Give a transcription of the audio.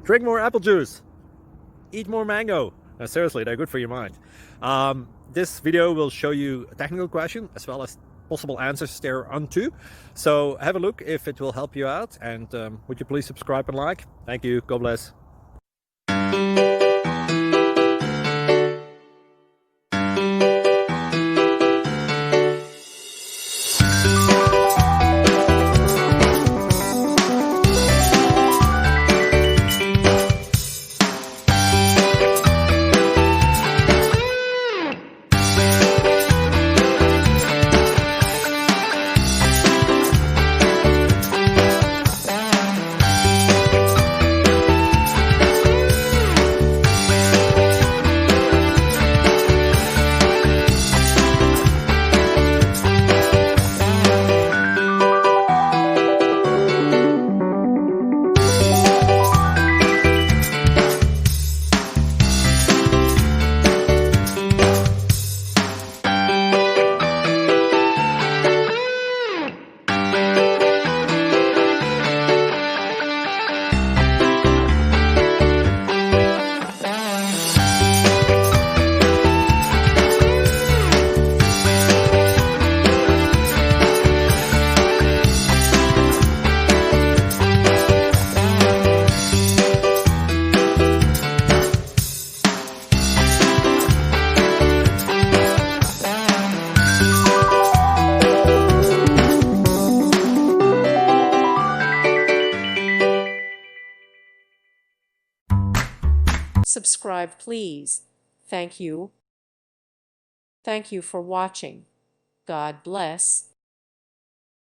Drink more apple juice. Eat more mango. Seriously, they're good for your mind. This video will show you a technical question as well as possible answers thereunto. So have a look if it will help you out, and would you please subscribe and like? Thank you. God bless. Subscribe, please. Thank you. Thank you for watching. God bless.